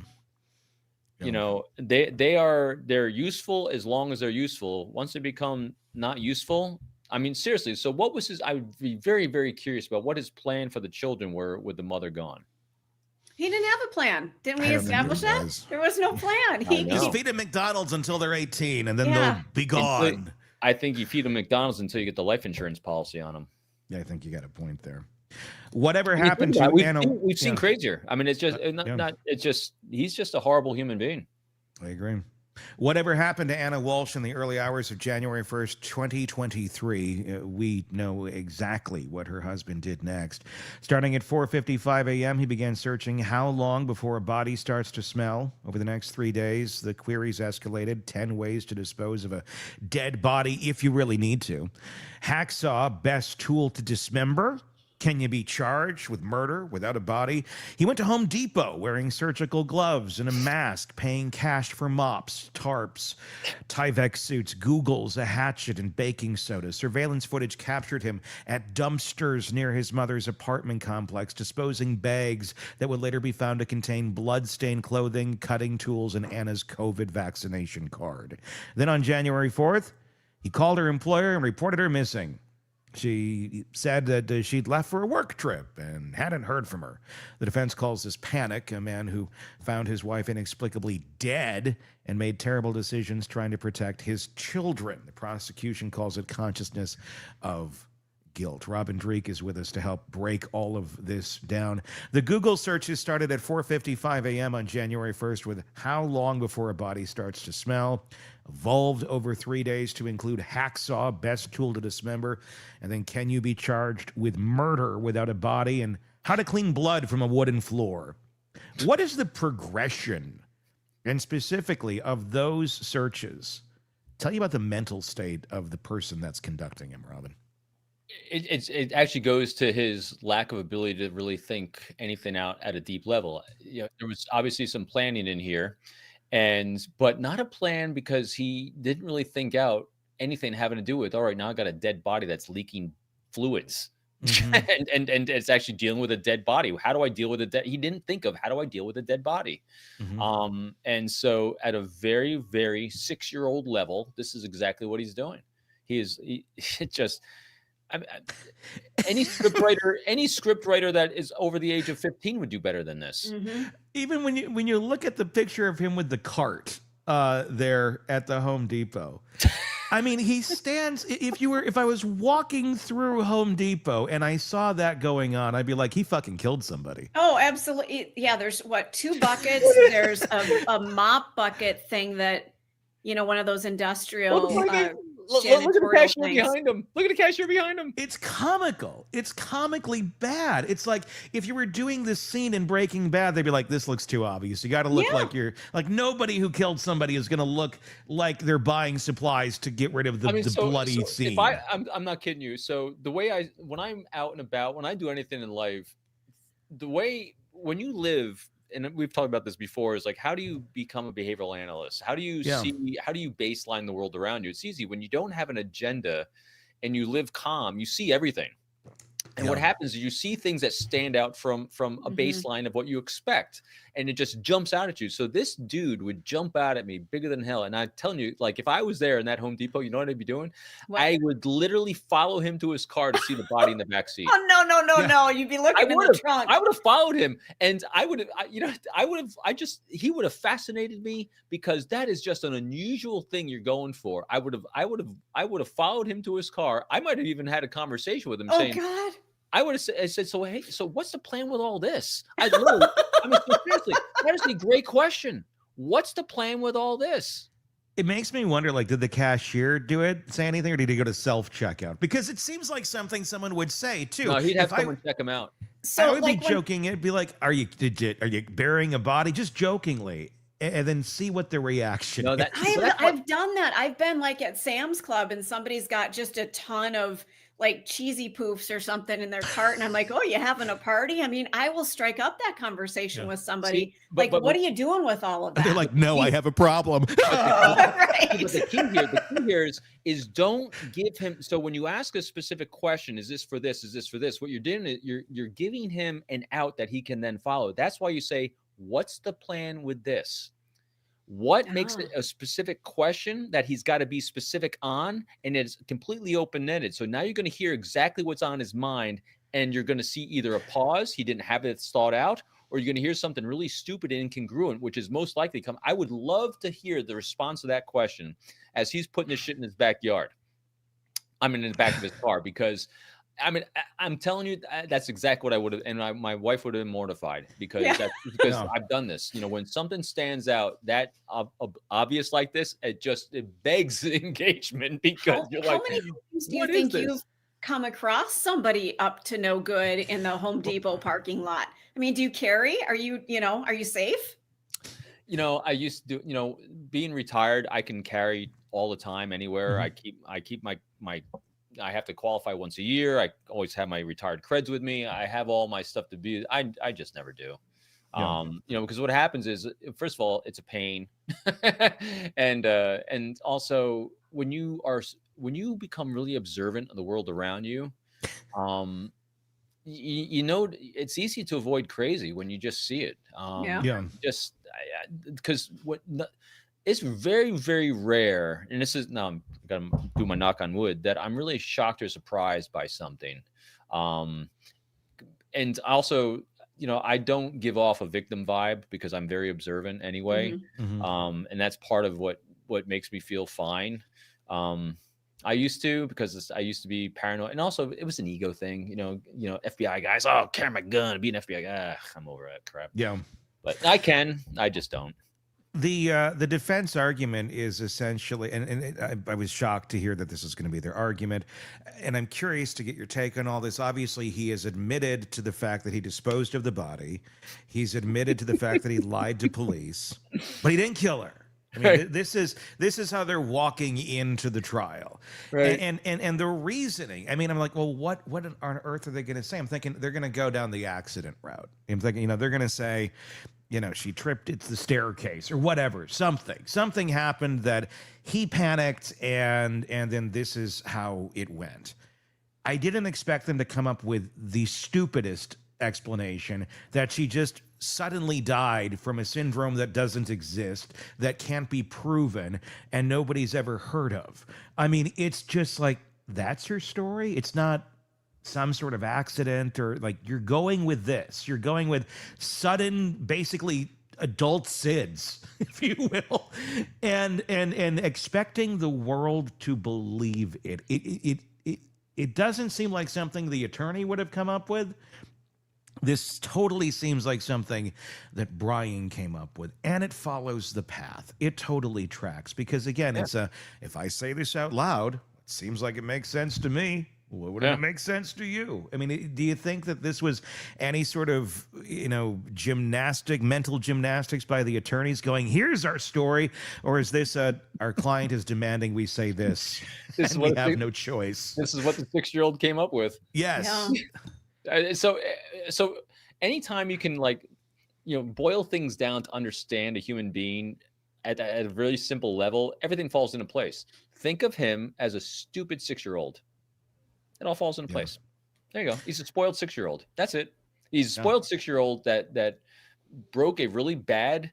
You know, they're useful as long as they're useful. Once they become not useful, I mean, seriously. So what was I would be very, very curious about what his plan for the children were with the mother gone. He didn't have a plan. Didn't we establish that? There was no plan. He just feed them McDonald's until they're 18 and then they'll be gone. I think you feed them McDonald's until you get the life insurance policy on them. Yeah, I think you got a point there. Whatever happened to Anna? We've seen crazier. I mean, it's just he's just a horrible human being. I agree. Whatever happened to Anna Walshe in the early hours of January 1st, 2023, we know exactly what her husband did next. Starting at 4:55 a.m., he began searching how long before a body starts to smell. Over the next 3 days, the queries escalated. 10 ways to dispose of a dead body if you really need to. Hacksaw, best tool to dismember. Can you be charged with murder without a body? He went to Home Depot wearing surgical gloves and a mask, paying cash for mops, tarps, Tyvek suits, Googles, a hatchet, and baking soda. Surveillance footage captured him at dumpsters near his mother's apartment complex, disposing bags that would later be found to contain blood-stained clothing, cutting tools, and Anna's COVID vaccination card. Then on January 4th, he called her employer and reported her missing. She said that she'd left for a work trip and hadn't heard from her. The defense calls this panic. A man who found his wife inexplicably dead and made terrible decisions trying to protect his children. The prosecution calls it consciousness of guilt. Robin Dreeke is with us to help break all of this down. The Google searches started at 4:55 a.m. on January 1st with how long before a body starts to smell. Evolved over 3 days to include hacksaw, best tool to dismember, and then can you be charged with murder without a body, and how to clean blood from a wooden floor. What is the progression, and specifically of those searches? Tell you about the mental state of the person that's conducting them, Robin. It actually goes to his lack of ability to really think anything out at a deep level. You know, there was obviously some planning in here, but not a plan because he didn't really think out anything having to do with, all right, now I got a dead body that's leaking fluids. and it's actually dealing with a dead body. How do I deal with a dead? He didn't think of how do I deal with a dead body. And so at a very, very 6-year-old level, this is exactly what he's doing. Any script writer that is over the age of 15 would do better than this. Even when you look at the picture of him with the cart there at the Home Depot, I mean, he stands. If I was walking through Home Depot and I saw that going on, I'd be like, he fucking killed somebody. Oh, absolutely. Yeah, there's 2 buckets. There's a mop bucket thing that, one of those industrial. Look at the cashier behind him. Look at the cashier behind him. It's comical. It's comically bad. It's like if you were doing this scene in Breaking Bad, they'd be like, this looks too obvious. You got to look like nobody who killed somebody is going to look like they're buying supplies to get rid of the bloody scene. I'm not kidding you. So the way when I'm out and about, when I do anything in life, when you live, and we've talked about this before, is like, how do you become a behavioral analyst? How do you how do you baseline the world around you? It's easy. When you don't have an agenda and you live calm, you see everything. And what happens is you see things that stand out from a baseline of what you expect, and it just jumps out at you. So this dude would jump out at me bigger than hell. And I'm telling you, like, if I was there in that Home Depot, you know what I'd be doing? What? I would literally follow him to his car to see the body in the back seat. Oh, no. You'd be looking in the trunk. I would have followed him, and he would have fascinated me, because that is just an unusual thing you're going for. I would have followed him to his car. I might have even had a conversation with him saying, God. I would have said, so hey, so what's the plan with all this? Seriously, that is a great question. What's the plan with all this? It makes me wonder, like, did the cashier say anything, or did he go to self-checkout? Because it seems like something someone would say, too. No, he'd have someone check him out. So I would be joking. It'd be like, are you burying a body? Just jokingly. and then see what the reaction No, is. that I've done that. I've been like at Sam's Club and somebody's got just a ton of like cheesy poofs or something in their cart. And I'm like, oh, you having a party? I mean, I will strike up that conversation Yeah. with somebody. See, but- Like, but- what are you doing with all of that? They're like, no, I have a problem. Right. But the key here is don't give him. So when you ask a specific question, is this for this? Is this for this? What you're doing is you're giving him an out that he can then follow. That's why you say, what's the plan with this? What makes it a specific question that he's got to be specific on, and it's completely open-ended. So now you're going to hear exactly what's on his mind, and you're going to see either a pause, he didn't have it thought out, or you're going to hear something really stupid and incongruent, which is most likely come. I would love to hear the response to that question as he's putting his shit in his backyard. I'm in the back of his car, because I mean, I'm telling you, that's exactly what I would have, and my wife would have been mortified because I've done this. You know, when something stands out that obvious like this, it begs engagement, because you're How like, many times do you what is think this? you've come across somebody up to no good in the Home Depot parking lot? I mean, do you carry? Are you safe? You know, I used to do, you know, being retired, I can carry all the time anywhere. I keep my I have to qualify once a year. I always have my retired creds with me. I have all my stuff to be. I just never do. Yeah. You know, because what happens is, first of all, it's a pain, and also when you become really observant of the world around you, you know, it's easy to avoid crazy when you just see it. Just because it's very, very rare, and this is now I'm gonna do my knock on wood, that I'm really shocked or surprised by something. And also, you know, I don't give off a victim vibe because I'm very observant anyway. And that's part of what makes me feel fine. I used to, because I used to be paranoid, and also it was an ego thing. You know, FBI guys, oh, carry my gun, be an FBI guy. I'm over that crap. Yeah. But I just don't. The defense argument is essentially, and I was shocked to hear that this is going to be their argument, and I'm curious to get your take on all this. Obviously, he has admitted to the fact that he disposed of the body. He's admitted to the fact that he lied to police, but he didn't kill her. I mean, this is how they're walking into the trial, right? And the reasoning. I mean, I'm like, well, what on earth are they going to say? I'm thinking they're going to go down the accident route. I'm thinking, you know, they're going to say, you know, she tripped, it's the staircase or whatever, something happened that he panicked, and then this is how it went. I didn't expect them to come up with the stupidest explanation that she just suddenly died from a syndrome that doesn't exist, that can't be proven, and nobody's ever heard of. I mean, it's just like, that's her story. It's not some sort of accident, or like, you're going with this. You're going with sudden, basically adult SIDS, if you will, and expecting the world to believe it. It doesn't seem like something the attorney would have come up with. This totally seems like something that Brian came up with, and it follows the path. It totally tracks, because again, it's if I say this out loud, it seems like it makes sense to me. Well, would it make sense to you? I mean, do you think that this was any sort of, you know, mental gymnastics by the attorneys going, here's our story? Or is this our client is demanding we say this, and we have no choice? This is what the 6-year-old came up with. Yes. Yeah. So anytime you can, like, you know, boil things down to understand a human being at a really simple level, everything falls into place. Think of him as a stupid 6-year-old. It all falls into place. There you go. He's a spoiled 6-year-old. That's it. He's a spoiled 6-year-old that broke a really bad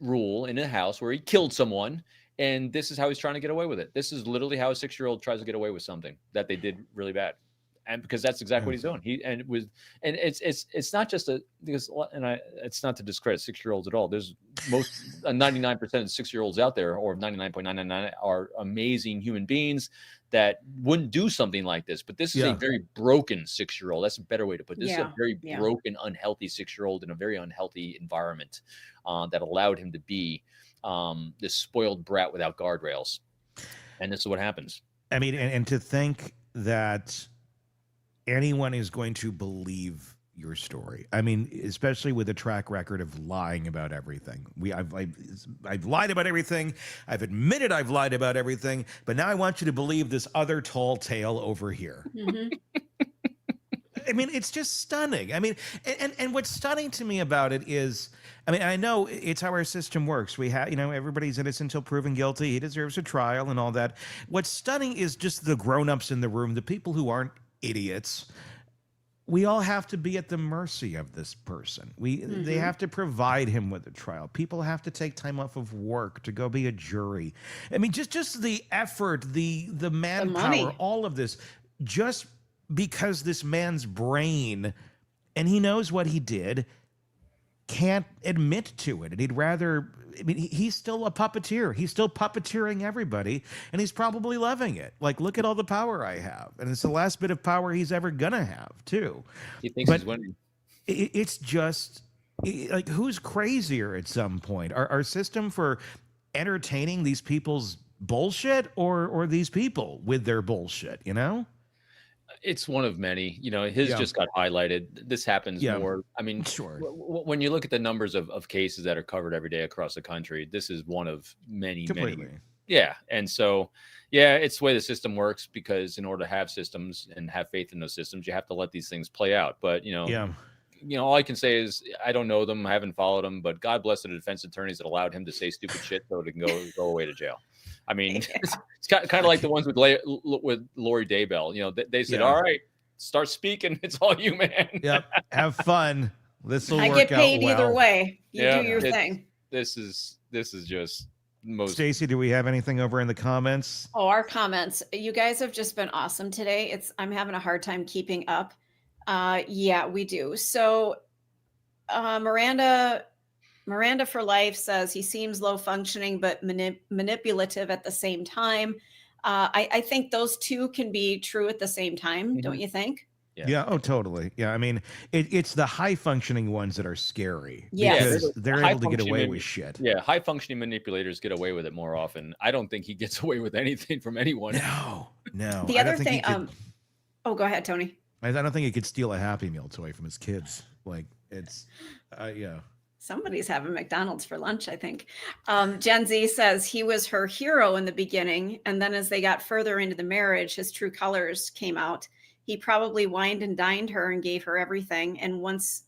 rule in a house where he killed someone, and this is how he's trying to get away with it. This is literally how a 6-year-old tries to get away with something that they did really bad. And because that's exactly what he's doing. It's not just it's not to discredit 6-year-olds at all. There's 99% of 6-year-olds out there, or 99.999, are amazing human beings that wouldn't do something like this. But this is a very broken 6-year-old. That's a better way to put it. This is a very broken, unhealthy 6-year-old in a very unhealthy environment that allowed him to be this spoiled brat without guardrails. And this is what happens. I mean, and to think that anyone is going to believe your story. I mean, especially with a track record of lying about everything. I've lied about everything. I've admitted I've lied about everything. But now I want you to believe this other tall tale over here. Mhm. I mean, it's just stunning. I mean, and what's stunning to me about it is, I mean, I know it's how our system works. We have, everybody's innocent until proven guilty. He deserves a trial and all that. What's stunning is just the grown-ups in the room, the people who aren't idiots. We all have to be at the mercy of this person. They have to provide him with a trial. People have to take time off of work to go be a jury. I mean, just the effort, the manpower, all of this, just because this man's brain, and he knows what he did, can't admit to it. And he'd rather, I mean, he's still a puppeteer. He's still puppeteering everybody, and he's probably loving it. Like, look at all the power I have. And it's the last bit of power he's ever gonna have, too. He thinks he's winning. It's just, like, who's crazier at some point? Our system for entertaining these people's bullshit or these people with their bullshit, It's one of many. His just got highlighted. This happens more. I mean, sure. When you look at the numbers of cases that are covered every day across the country, this is one of many. Yeah. And so, it's the way the system works, because in order to have systems and have faith in those systems, you have to let these things play out. But, all I can say is I don't know them. I haven't followed them, but God bless the defense attorneys that allowed him to say stupid shit so it can go away to jail. I mean, it's kind of like the ones with Lori Daybell. They said, all right, start speaking. It's all you, man. Yep. Have fun. This will work out well. I get paid either way. You do your thing. This is just most. Stacey, do we have anything over in the comments? Oh, our comments. You guys have just been awesome today. I'm having a hard time keeping up. Yeah, we do. So Miranda for Life says he seems low functioning but manipulative at the same time. I think those two can be true at the same time, don't you think? Yeah. Oh, totally. Yeah. I mean, it's the high functioning ones that are scary. Yes. Because they're able to get away with shit. Yeah. High functioning manipulators get away with it more often. I don't think he gets away with anything from anyone. No. The other thing. Oh, go ahead, Tony. I don't think he could steal a Happy Meal toy from his kids. Like, it's, yeah. Somebody's having McDonald's for lunch, I think. Gen Z says he was her hero in the beginning, and then as they got further into the marriage, his true colors came out. He probably wined and dined her and gave her everything. And once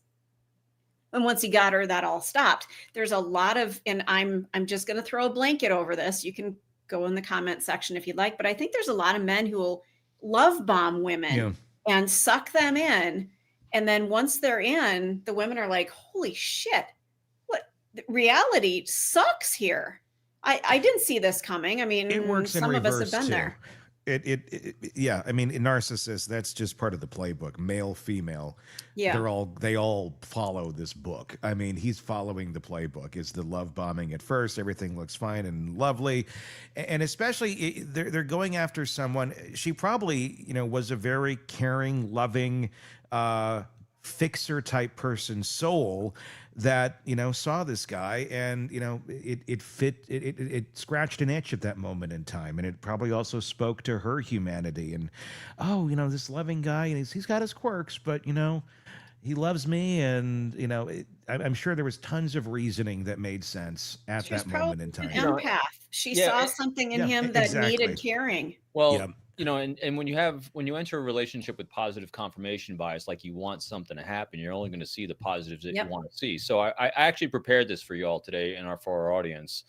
he got her, that all stopped. There's a lot of, and I'm just going to throw a blanket over this. You can go in the comment section if you'd like, but I think there's a lot of men who will love bomb women and suck them in. And then once they're in, the women are like, holy shit, what reality sucks here. I didn't see this coming. I mean, it works some of us have been there. Yeah. I mean, in narcissists, that's just part of the playbook. Male, female. Yeah. They all follow this book. I mean, he's following the playbook. It's the love bombing at first. Everything looks fine and lovely. And especially they're going after someone. She probably, was a very caring, loving, fixer type person soul that saw this guy and it scratched an itch at that moment in time, and it probably also spoke to her humanity and this loving guy, and he's got his quirks, but he loves me, and I'm sure there was tons of reasoning that made sense at that moment in time. An empath. She saw something in him that needed caring. Well, and when you enter a relationship with positive confirmation bias, like you want something to happen, you're only going to see the positives that you want to see. So I actually prepared this for you all today for our audience.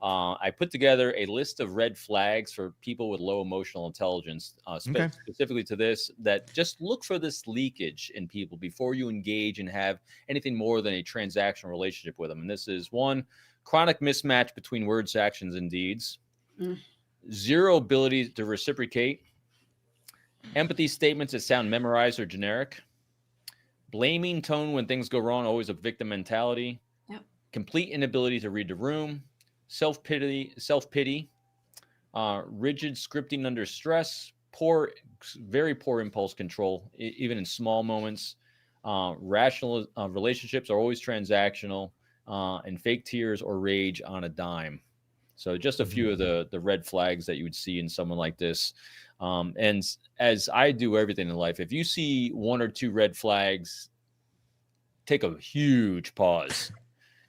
I put together a list of red flags for people with low emotional intelligence, specifically to this, that just look for this leakage in people before you engage and have anything more than a transactional relationship with them. And this is 1, chronic mismatch between words, actions, and deeds. 0 ability to reciprocate, empathy statements that sound memorized or generic, blaming tone when things go wrong, always a victim mentality, complete inability to read the room, self-pity, rigid scripting under stress, very poor impulse control, even in small moments, rational relationships are always transactional, and fake tears or rage on a dime. So just a few of the red flags that you would see in someone like this. And as I do everything in life, if you see 1 or 2 red flags take a huge pause.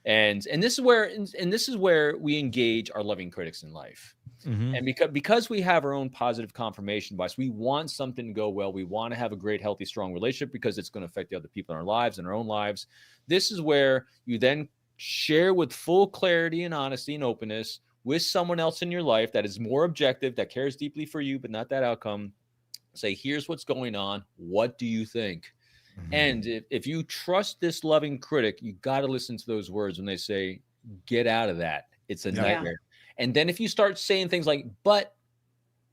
And this is where we engage our loving critics in life. Mm-hmm. And because we have our own positive confirmation bias, we want something to go well. We want to have a great, healthy, strong relationship because it's going to affect the other people in our lives and our own lives. This is where you then share with full clarity and honesty and openness with someone else in your life that is more objective, that cares deeply for you, but not that outcome. Say, here's what's going on. What do you think? Mm-hmm. And if you trust this loving critic, you got to listen to those words when they say, get out of that. It's a nightmare. And then if you start saying things like, but,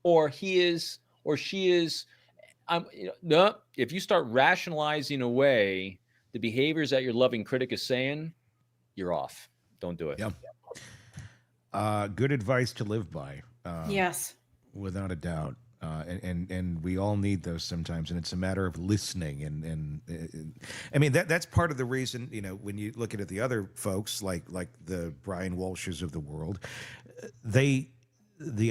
or he is, or she is, no, if you start rationalizing away the behaviors that your loving critic is saying, you're off. Don't do it. Yeah. Good advice to live by. Yes. Without a doubt. And we all need those sometimes, and it's a matter of listening. And I mean, that's part of the reason, when you look at the other folks, like the Brian Walshes of the world, the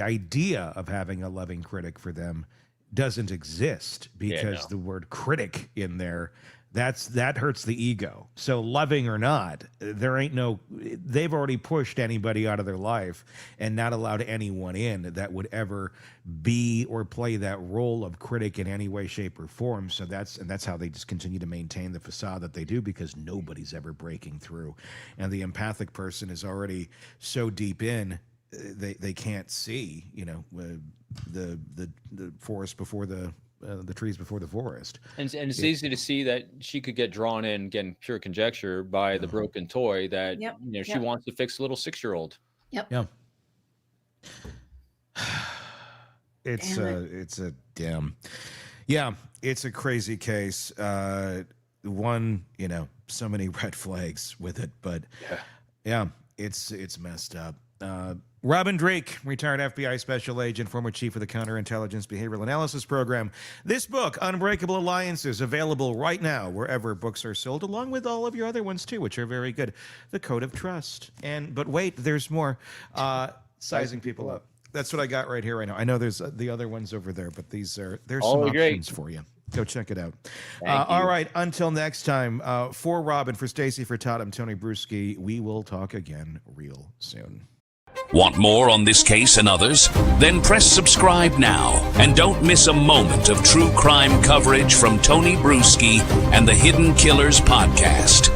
idea of having a loving critic for them doesn't exist because the word critic in there, that hurts the ego. So loving or not, they've already pushed anybody out of their life and not allowed anyone in that would ever be or play that role of critic in any way, shape, or form. So that's how they just continue to maintain the facade that they do, because nobody's ever breaking through. And the empathic person is already so deep in, they can't see, the forest before the trees before the forest. And it's easy to see that she could get drawn in, again, pure conjecture, by the broken toy that she wants to fix a little 6-year-old. Yep. Yeah. It's a crazy case. One, so many red flags with it, but it's messed up. Robin Dreeke, retired FBI special agent, former chief of the Counterintelligence Behavioral Analysis Program. This book, Unbreakable Alliances, available right now wherever books are sold, along with all of your other ones too, which are very good. The Code of Trust. But wait, there's more. Sizing people up. That's what I got right here right now. I know there's the other ones over there, but there's some options for you. Go check it out. All right, until next time, for Robin, for Stacy, for Todd, I'm Tony Bruschi. We will talk again real soon. Want more on this case and others? Then press subscribe now and don't miss a moment of true crime coverage from Tony Bruschi and the Hidden Killers podcast.